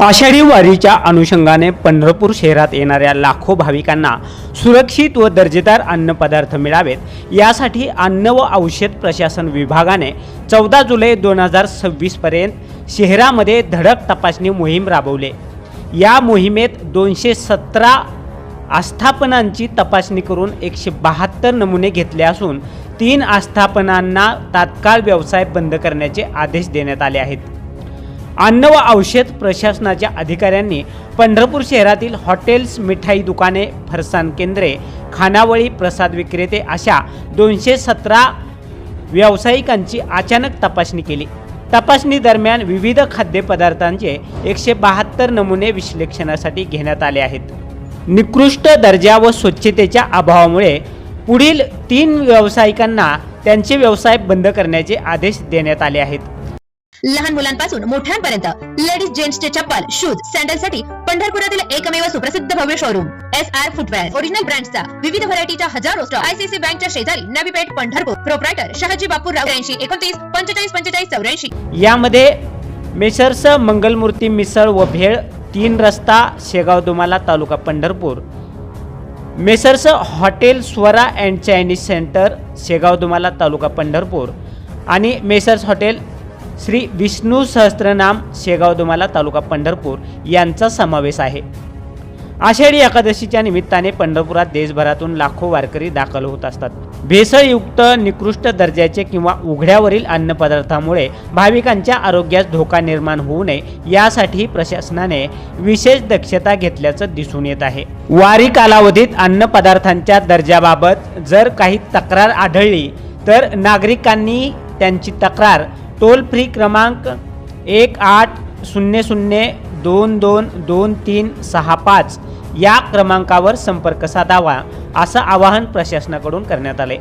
आषाढी वारीच्या अनुषंगाने पंढरपूर शहरात येणाऱ्या लाखो भाविकांना सुरक्षित व दर्जेदार अन्नपदार्थ मिळावेत यासाठी अन्न व औषध प्रशासन विभागाने 14 जुलै 2026 पर्यंत शहरामध्ये धडक तपासणी मोहीम राबवली। या मोहिमेत 217 आस्थापनांची तपासणी करून 172 नमुने घेतले असून 3 आस्थापनांना तात्काळ व्यवसाय बंद करण्याचे आदेश देण्यात आले आहेत। अन्न व औषध प्रशासनाच्या अधिकाऱ्यांनी पंढरपूर शहरातील हॉटेल्स, मिठाई दुकाने, फरसाण केंद्रे, खानावळी, प्रसाद विक्रेते अशा 217 व्यावसायिकांची अचानक तपासणी केली। तपासणी दरम्यान विविध खाद्यपदार्थांचे 172 नमुने विश्लेषणासाठी घेण्यात आले आहेत। निकृष्ट दर्जा व स्वच्छतेच्या अभावामुळे पुढील 3 व्यावसायिकांना त्यांचे व्यवसाय बंद करण्याचे आदेश देण्यात आले आहेत। लहान मुलांपासून मोठ्यांपर्यंत लेडीज जेंट्सचे चप्पल, शूज, सॅन्डलसाठी पंढरपुरातील एकमेव सुप्रसिद्ध भव्य शोरूम SR फुटवेअर। ओरिजिनल ब्रँड्सचा विविध व्हरायटीच्या हजारो स्टॉक ICC बँकच्या शेजारी नवी पेठ पंढरपूर। प्रोप्रायटर शहाजी बापूराव 83 29 45 45 84। यामध्ये मेसर्स मंगलमूर्ती मिसळ व भेळ, 3 रस्ता, Shegaon Dumala, taluka Pandharpur. Messrs hotel Swara and Chinese centre, Shegaon Dumala, taluka Pandharpur आणि मेसर्स हॉटेल श्री विष्णू सहस्त्रनाम, शेगाव दुमाला, तालुका पंढरपूर यांचा समावेश आहे। आषाढी एकादशीच्या निमित्ताने पंढरपुरात देशभरातून लाखो वारकरी दाखल होत असतात। भेसळयुक्त, निकृष्ट दर्जाचे किंवा उघड्यावरील अन्नपदार्थामुळे भाविकांच्या आरोग्यास धोका निर्माण होऊ नये यासाठी प्रशासनाने विशेष दक्षता घेतल्याचं दिसून येत आहे। वारी कालावधीत अन्नपदार्थांच्या दर्जाबाबत जर काही तक्रार आढळली तर नागरिकांनी त्यांची तक्रार टोल फ्री क्रमांक 1800222365 या क्रमांकावर संपर्क साधावा, असं आवाहन प्रशासनाकडून करण्यात आले।